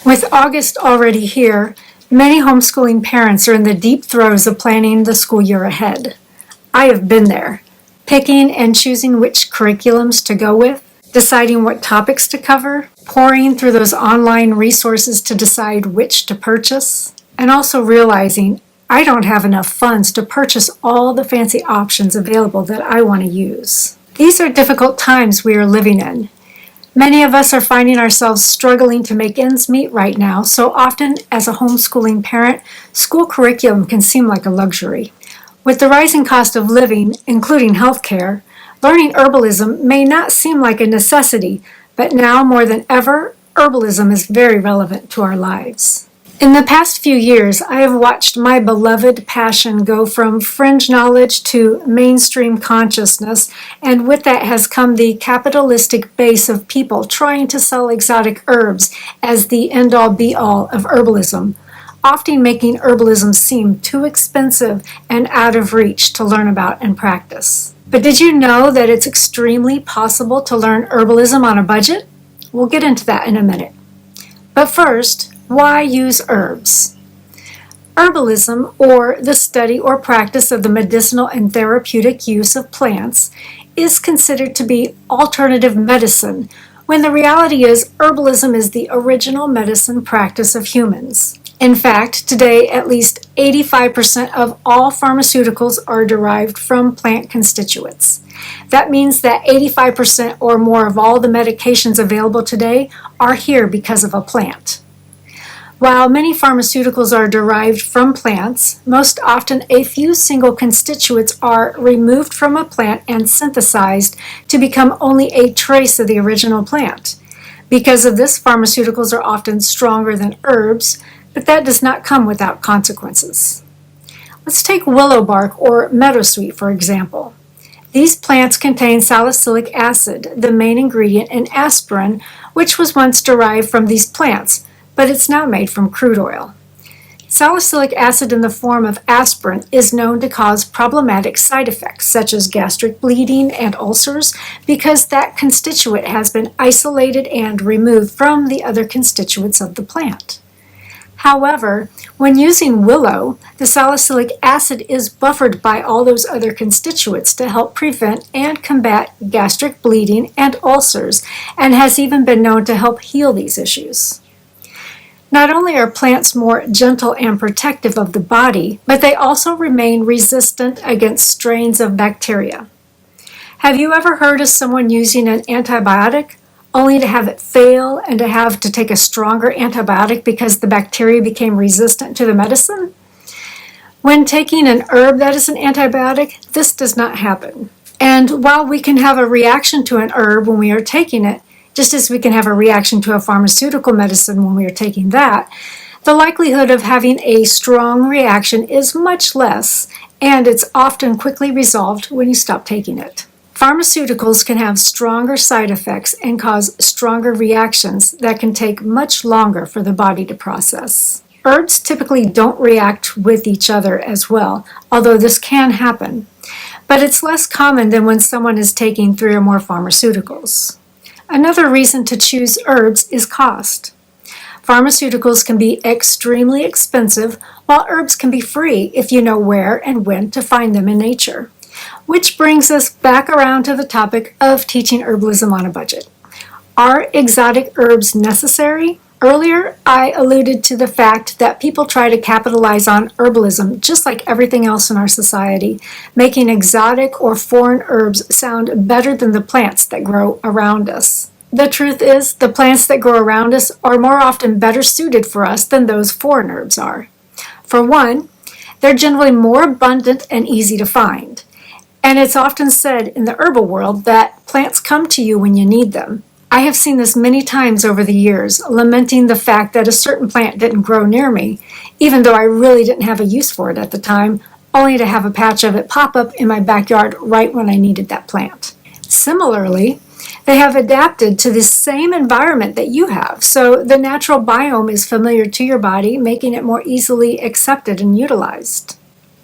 With August already here, many homeschooling parents are in the deep throes of planning the school year ahead. I have been there, picking and choosing which curriculums to go with, deciding what topics to cover, poring through those online resources to decide which to purchase, and also realizing I don't have enough funds to purchase all the fancy options available that I want to use. These are difficult times we are living in. Many of us are finding ourselves struggling to make ends meet right now, so often as a homeschooling parent, school curriculum can seem like a luxury. With the rising cost of living, including healthcare, learning herbalism may not seem like a necessity, but now more than ever, herbalism is very relevant to our lives. In the past few years, I have watched my beloved passion go from fringe knowledge to mainstream consciousness, and with that has come the capitalistic base of people trying to sell exotic herbs as the end-all be-all of herbalism, often making herbalism seem too expensive and out of reach to learn about and practice. But did you know that it's extremely possible to learn herbalism on a budget? We'll get into that in a minute. But first, why use herbs? Herbalism, or the study or practice of the medicinal and therapeutic use of plants, is considered to be alternative medicine, when the reality is herbalism is the original medicine practice of humans. In fact, today at least 85% of all pharmaceuticals are derived from plant constituents. That means that 85% or more of all the medications available today are here because of a plant. While many pharmaceuticals are derived from plants, most often a few single constituents are removed from a plant and synthesized to become only a trace of the original plant. Because of this, pharmaceuticals are often stronger than herbs, but that does not come without consequences. Let's take willow bark or meadowsweet, for example. These plants contain salicylic acid, the main ingredient in aspirin, which was once derived from these plants, but it's now made from crude oil. Salicylic acid in the form of aspirin is known to cause problematic side effects such as gastric bleeding and ulcers because that constituent has been isolated and removed from the other constituents of the plant. However, when using willow, the salicylic acid is buffered by all those other constituents to help prevent and combat gastric bleeding and ulcers, and has even been known to help heal these issues. Not only are plants more gentle and protective of the body, but they also remain resistant against strains of bacteria. Have you ever heard of someone using an antibiotic only to have it fail and to have to take a stronger antibiotic because the bacteria became resistant to the medicine? When taking an herb that is an antibiotic, this does not happen. And while we can have a reaction to an herb when we are taking it, just as we can have a reaction to a pharmaceutical medicine when we are taking that, the likelihood of having a strong reaction is much less, and it's often quickly resolved when you stop taking it. Pharmaceuticals can have stronger side effects and cause stronger reactions that can take much longer for the body to process. Herbs typically don't react with each other as well, although this can happen, but it's less common than when someone is taking 3 or more pharmaceuticals. Another reason to choose herbs is cost. Pharmaceuticals can be extremely expensive, while herbs can be free if you know where and when to find them in nature. Which brings us back around to the topic of teaching herbalism on a budget. Are exotic herbs necessary? Earlier, I alluded to the fact that people try to capitalize on herbalism just like everything else in our society, making exotic or foreign herbs sound better than the plants that grow around us. The truth is, the plants that grow around us are more often better suited for us than those foreign herbs are. For one, they're generally more abundant and easy to find. And it's often said in the herbal world that plants come to you when you need them. I have seen this many times over the years, lamenting the fact that a certain plant didn't grow near me, even though I really didn't have a use for it at the time, only to have a patch of it pop up in my backyard right when I needed that plant. Similarly, they have adapted to the same environment that you have, so the natural biome is familiar to your body, making it more easily accepted and utilized.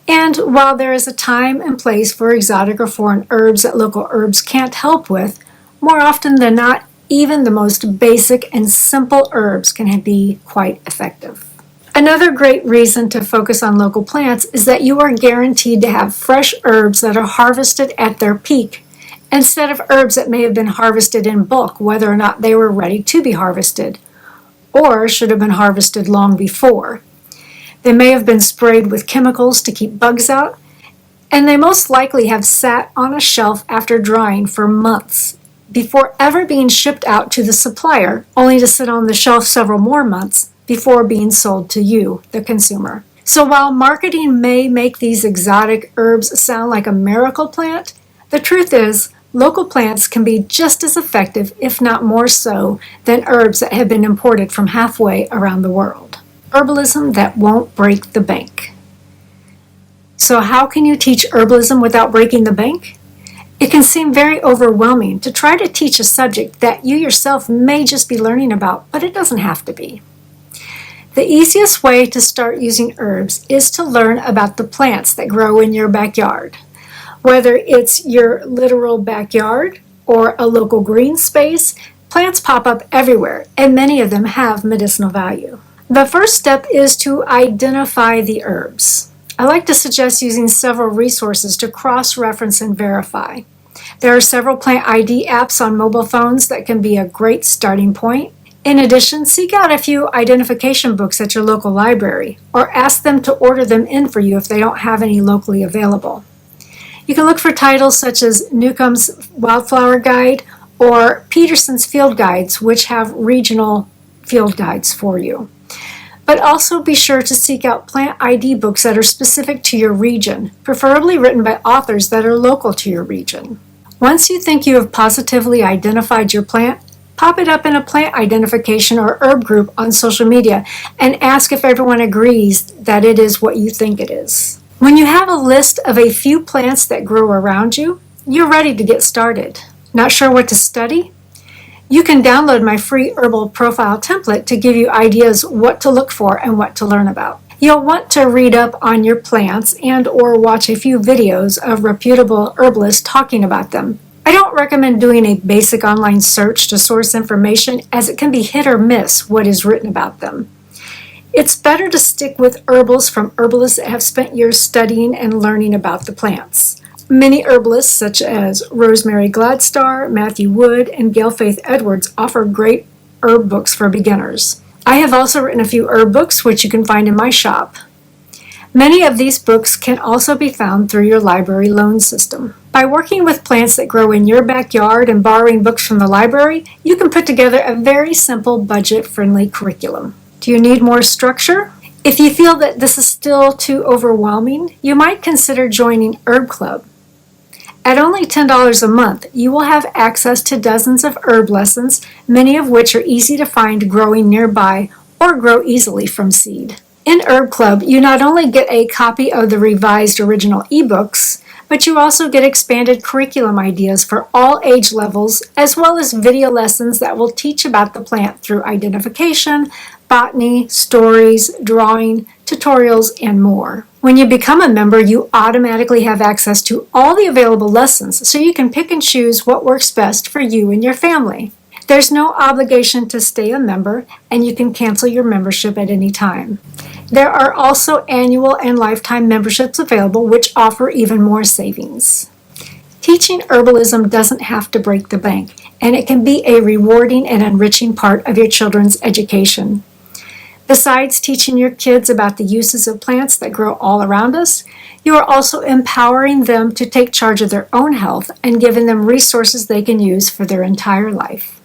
And while there is a time and place for exotic or foreign herbs that local herbs can't help with, more often than not, even the most basic and simple herbs can be quite effective. Another great reason to focus on local plants is that you are guaranteed to have fresh herbs that are harvested at their peak, instead of herbs that may have been harvested in bulk, whether or not they were ready to be harvested, or should have been harvested long before. They may have been sprayed with chemicals to keep bugs out, and they most likely have sat on a shelf after drying for months before ever being shipped out to the supplier, only to sit on the shelf several more months before being sold to you, the consumer. So while marketing may make these exotic herbs sound like a miracle plant, the truth is local plants can be just as effective, if not more so, than herbs that have been imported from halfway around the world. Herbalism that won't break the bank. So how can you teach herbalism without breaking the bank? It can seem very overwhelming to try to teach a subject that you yourself may just be learning about, but it doesn't have to be. The easiest way to start using herbs is to learn about the plants that grow in your backyard. Whether it's your literal backyard or a local green space, plants pop up everywhere, and many of them have medicinal value. The first step is to identify the herbs. I like to suggest using several resources to cross-reference and verify. There are several plant ID apps on mobile phones that can be a great starting point. In addition, seek out a few identification books at your local library, or ask them to order them in for you if they don't have any locally available. You can look for titles such as Newcomb's Wildflower Guide or Peterson's Field Guides, which have regional field guides for you. But also be sure to seek out plant ID books that are specific to your region, preferably written by authors that are local to your region. Once you think you have positively identified your plant, pop it up in a plant identification or herb group on social media and ask if everyone agrees that it is what you think it is. When you have a list of a few plants that grow around you, you're ready to get started. Not sure what to study? You can download my free Herbal profile template to give you ideas what to look for and what to learn about. You'll want to read up on your plants and or watch a few videos of reputable herbalists talking about them. I don't recommend doing a basic online search to source information, as it can be hit or miss what is written about them. It's better to stick with herbals from herbalists that have spent years studying and learning about the plants. Many herbalists, such as Rosemary Gladstar, Matthew Wood, and Gail Faith Edwards, offer great herb books for beginners. I have also written a few herb books, which you can find in my shop. Many of these books can also be found through your library loan system. By working with plants that grow in your backyard and borrowing books from the library, you can put together a very simple, budget-friendly curriculum. Do you need more structure? If you feel that this is still too overwhelming, you might consider joining Herb Club. At only $10 a month, you will have access to dozens of herb lessons, many of which are easy to find growing nearby or grow easily from seed. In Herb Club, you not only get a copy of the revised original ebooks, but you also get expanded curriculum ideas for all age levels, as well as video lessons that will teach about the plant through identification, botany, stories, drawing, tutorials, and more. When you become a member, you automatically have access to all the available lessons, so you can pick and choose what works best for you and your family. There's no obligation to stay a member, and you can cancel your membership at any time. There are also annual and lifetime memberships available, which offer even more savings. Teaching herbalism doesn't have to break the bank, and it can be a rewarding and enriching part of your children's education. Besides teaching your kids about the uses of plants that grow all around us, you are also empowering them to take charge of their own health and giving them resources they can use for their entire life.